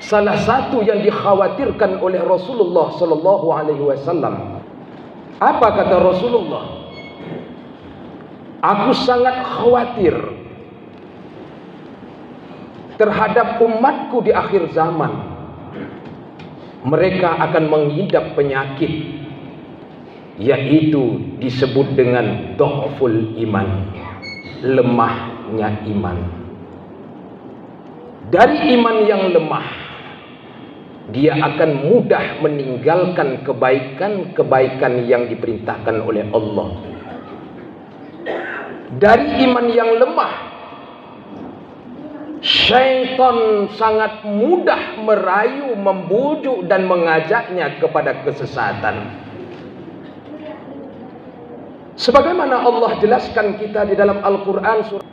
salah satu yang dikhawatirkan oleh Rasulullah sallallahu alaihi wasallam. Apa kata Rasulullah? Aku sangat khawatir terhadap umatku di akhir zaman. Mereka akan mengidap penyakit, yaitu disebut dengan dhaful iman, lemahnya iman. Dari iman yang lemah, dia akan mudah meninggalkan kebaikan-kebaikan yang diperintahkan oleh Allah. Dari iman yang lemah, syaitan sangat mudah merayu, membujuk dan mengajaknya kepada kesesatan. Sebagaimana Allah jelaskan kita di dalam Al-Quran surah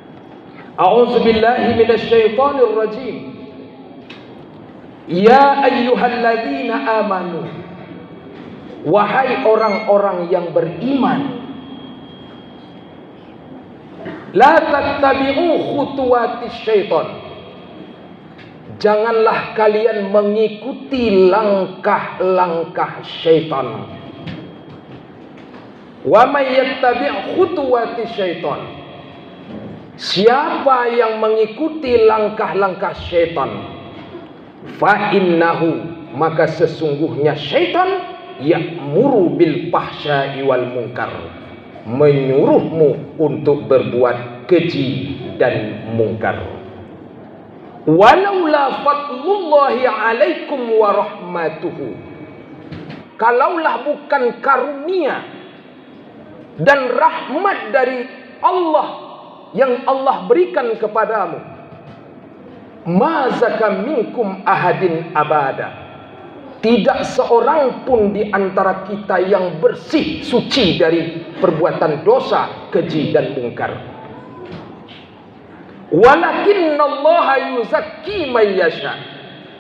A'udzubillahi minasyaitonir rajim. Ya ayyuhalladzina amanu, wahai orang-orang yang beriman, la tattabi'u khutuwatis syaitan, janganlah kalian mengikuti langkah-langkah syaitan. Wa may yattabi' khutuwatis syaitan, siapa yang mengikuti langkah-langkah syaitan, fa innahu, maka sesungguhnya syaitan ya'muru bil fahsya'i wal munkar, menyuruhmu untuk berbuat keji dan mungkar. Walaula fadlullahi alaikum wa rahmatuhu, kalaulah bukan karunia dan rahmat dari Allah yang Allah berikan kepadamu, ma zaka minkum ahadin abada, tidak seorang pun di antara kita yang bersih, suci dari perbuatan dosa, keji dan mungkar. Walakinnallaha yuzakki may yasha,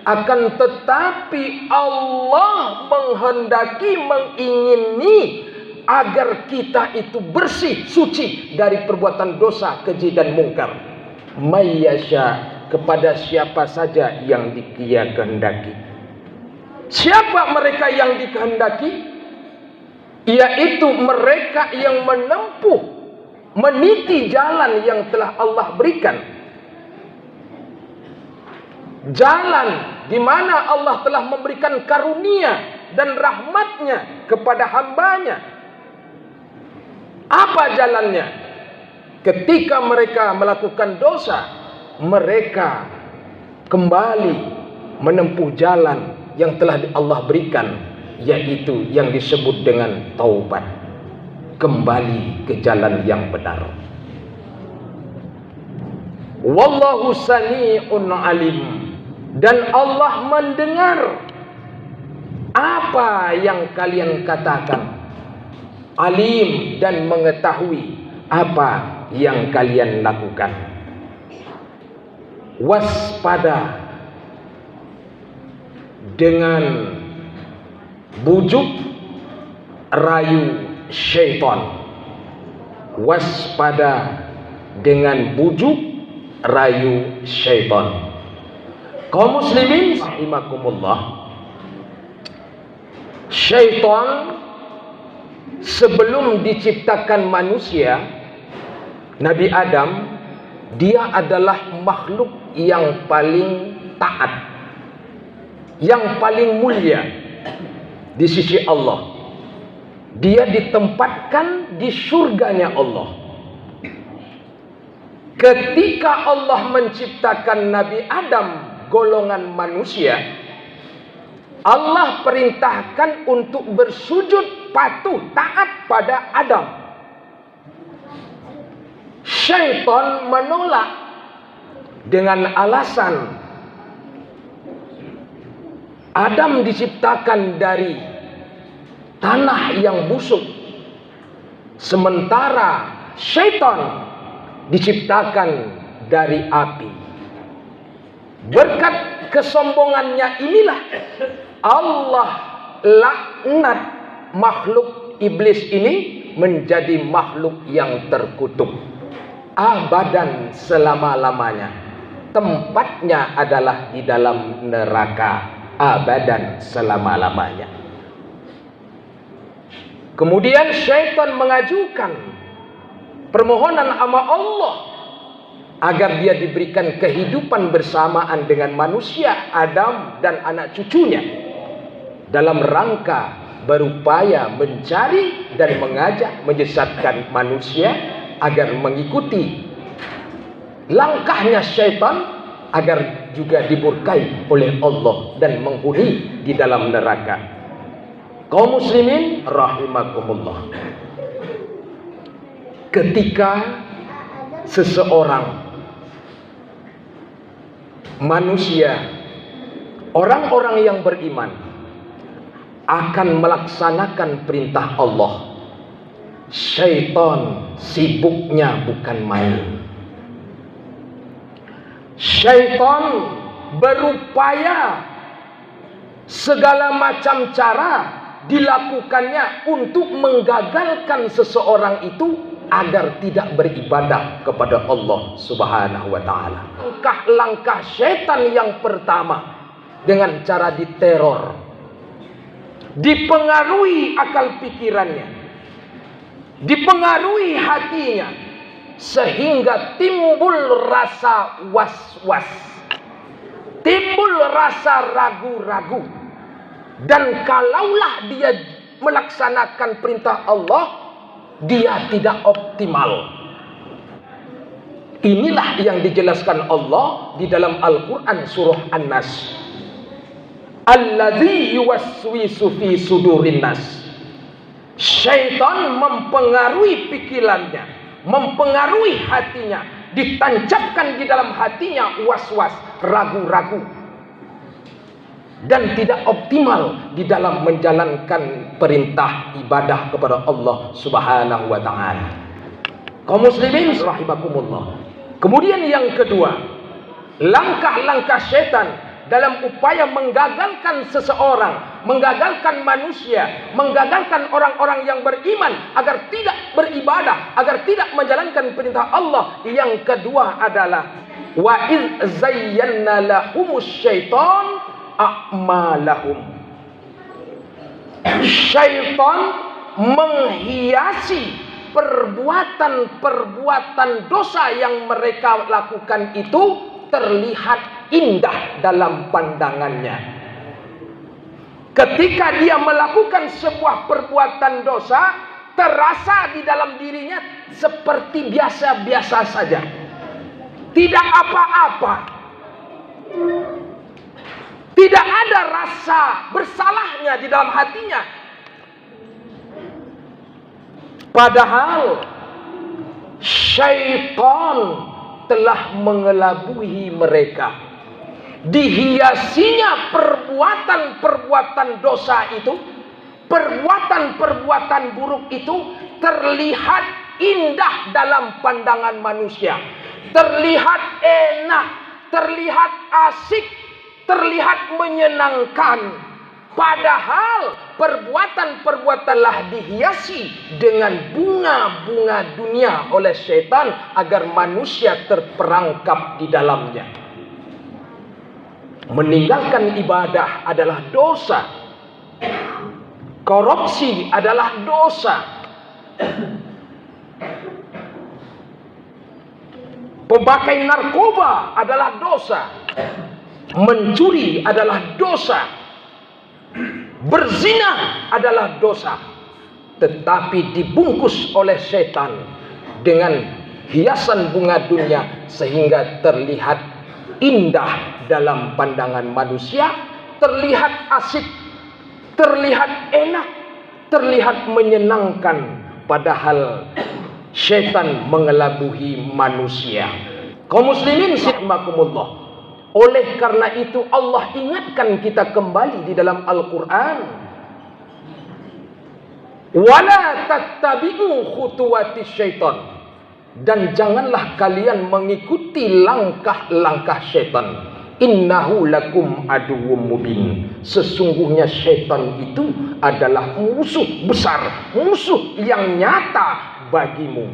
akan tetapi Allah menghendaki, mengingini agar kita itu bersih, suci dari perbuatan dosa, keji dan mungkar. May yasha, kepada siapa saja yang Dia kehendaki. Siapa mereka yang dikehendaki? Yaitu mereka yang menempuh, meniti jalan yang telah Allah berikan. Jalan di mana Allah telah memberikan karunia dan rahmatnya kepada hambanya. Apa jalannya? Ketika mereka melakukan dosa, mereka kembali menempuh jalan yang telah Allah berikan, yaitu yang disebut dengan taubat, kembali ke jalan yang benar. Wallahu sami'un alim, dan Allah mendengar apa yang kalian katakan, alim, dan mengetahui apa yang kalian lakukan. Waspada dengan bujuk rayu syaitan. Waspada dengan bujuk rayu syaitan. Kaum muslimin rahimakumullah, syaitan sebelum diciptakan manusia, Nabi Adam, dia adalah makhluk yang paling taat, yang paling mulia di sisi Allah. Dia ditempatkan di surganya Allah. Ketika Allah menciptakan Nabi Adam, golongan manusia, Allah perintahkan untuk bersujud, patuh, taat pada Adam. Syaitan menolak dengan alasan Adam diciptakan dari tanah yang busuk, sementara syaitan diciptakan dari api. Berkat kesombongannya inilah Allah laknat makhluk iblis ini menjadi makhluk yang terkutuk abadan, selama-lamanya. tempatnya adalah di dalam neraka abadan selama-lamanya. Kemudian syaitan mengajukan permohonan sama Allah agar dia diberikan kehidupan bersamaan dengan manusia Adam dan anak cucunya, dalam rangka berupaya mencari dan mengajak menyesatkan manusia agar mengikuti langkahnya syaitan, agar juga dimurkai oleh Allah dan menghuni di dalam neraka. Kaum muslimin rahimakumullah, ketika seseorang manusia, orang-orang yang beriman akan melaksanakan perintah Allah, syaitan sibuknya bukan main. Syaitan berupaya segala macam cara dilakukannya untuk menggagalkan seseorang itu agar tidak beribadah kepada Allah Subhanahu wa taala. Langkah-langkah syaitan yang pertama dengan cara diteror, dipengaruhi akal pikirannya, dipengaruhi hatinya, sehingga timbul rasa was-was, timbul rasa ragu-ragu. Dan kalaulah dia melaksanakan perintah Allah, dia tidak optimal. Inilah yang dijelaskan Allah di dalam Al-Quran surah An-Nas. Alladzi yuwaswisu fi sudurin nas. Syaitan mempengaruhi pikirannya, mempengaruhi hatinya, ditancapkan di dalam hatinya was-was, ragu-ragu, dan tidak optimal di dalam menjalankan perintah ibadah kepada Allah Subhanahu wa taala. Kaum muslimin rahimakumullah. Kemudian yang kedua, langkah-langkah syaitan dalam upaya menggagalkan seseorang, menggagalkan manusia, menggagalkan orang-orang yang beriman agar tidak beribadah, agar tidak menjalankan perintah Allah. Yang kedua adalah wa iz zayyana lahumus syaitan a'malahum. Syaitan menghiasi perbuatan-perbuatan dosa yang mereka lakukan itu terlihat indah dalam pandangannya. Ketika dia melakukan sebuah perbuatan dosa, terasa di dalam dirinya seperti biasa-biasa saja, tidak apa-apa. Tidak ada rasa bersalahnya di dalam hatinya. Padahal syaitan telah mengelabui mereka. Dihiasinya perbuatan-perbuatan dosa itu, perbuatan-perbuatan buruk itu terlihat indah dalam pandangan manusia. Terlihat enak, terlihat asik, terlihat menyenangkan. Padahal perbuatan-perbuatanlah dihiasi dengan bunga-bunga dunia oleh syaitan agar manusia terperangkap di dalamnya. Meninggalkan ibadah adalah dosa. Korupsi adalah dosa. Pemakai narkoba adalah dosa. Mencuri adalah dosa. Berzina adalah dosa. Tetapi dibungkus oleh setan dengan hiasan bunga dunia sehingga terlihat indah dalam pandangan manusia, terlihat asik, terlihat enak, terlihat menyenangkan. Padahal setan mengelabui manusia. Kaum muslimin rahimakumullah. Oleh karena itu Allah ingatkan kita kembali di dalam Al-Quran. Wala tattabi'u khutuwati syaitan. Dan janganlah kalian mengikuti langkah-langkah syaitan. Innahu lakum aduwwum mubin. Sesungguhnya syaitan itu adalah musuh besar, musuh yang nyata bagimu.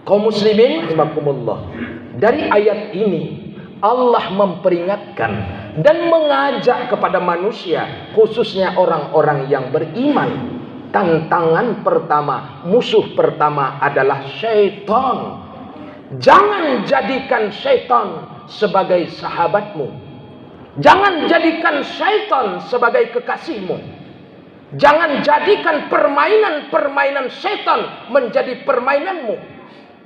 Kaum muslimin rahimakumullah. Dari ayat ini Allah memperingatkan dan mengajak kepada manusia, khususnya orang-orang yang beriman. Tantangan pertama, musuh pertama adalah syaitan. Jangan jadikan syaitan sebagai sahabatmu. Jangan jadikan syaitan sebagai kekasihmu. Jangan jadikan permainan-permainan syaitan menjadi permainanmu.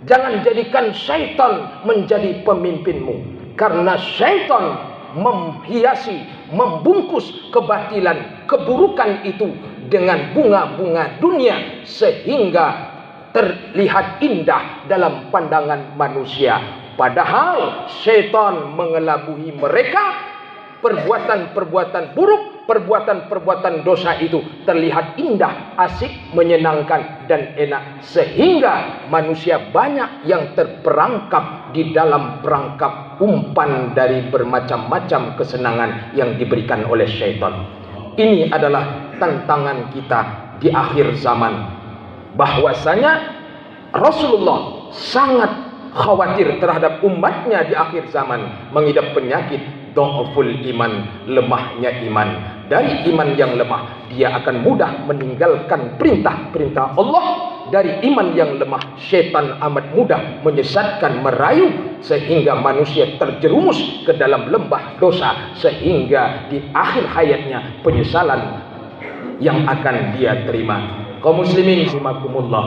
Jangan jadikan syaitan menjadi pemimpinmu. Karena syaitan menghiasi, membungkus kebatilan, keburukan itu dengan bunga-bunga dunia sehingga terlihat indah dalam pandangan manusia. Padahal syaitan mengelabui mereka. Perbuatan-perbuatan buruk, perbuatan-perbuatan dosa itu terlihat indah, asik, menyenangkan, dan enak. Sehingga manusia banyak yang terperangkap di dalam perangkap umpan dari bermacam-macam kesenangan yang diberikan oleh syaitan. Ini adalah tantangan kita di akhir zaman. Bahwasanya Rasulullah sangat khawatir terhadap umatnya di akhir zaman mengidap penyakit dha'ful iman, lemahnya iman. Dari iman yang lemah, dia akan mudah meninggalkan perintah-perintah Allah. Dari iman yang lemah, syaitan amat mudah menyesatkan, merayu, sehingga manusia terjerumus ke dalam lembah dosa, sehingga di akhir hayatnya penyesalan yang akan dia terima. Kaum muslimin rahimakumullah.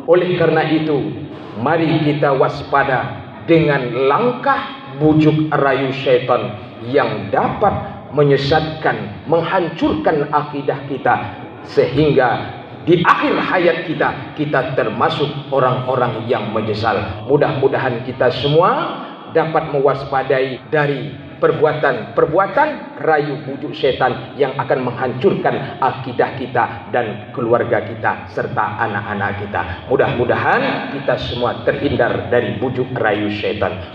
Oleh karena itu, mari kita waspada dengan langkah bujuk rayu syaitan yang dapat menyesatkan, menghancurkan akidah kita, sehingga di akhir hayat kita termasuk orang-orang yang menyesal. Mudah-mudahan kita semua dapat mewaspadai dari perbuatan-perbuatan rayu bujuk setan yang akan menghancurkan akidah kita dan keluarga kita serta anak-anak kita. Mudah-mudahan kita semua terhindar dari bujuk rayu setan.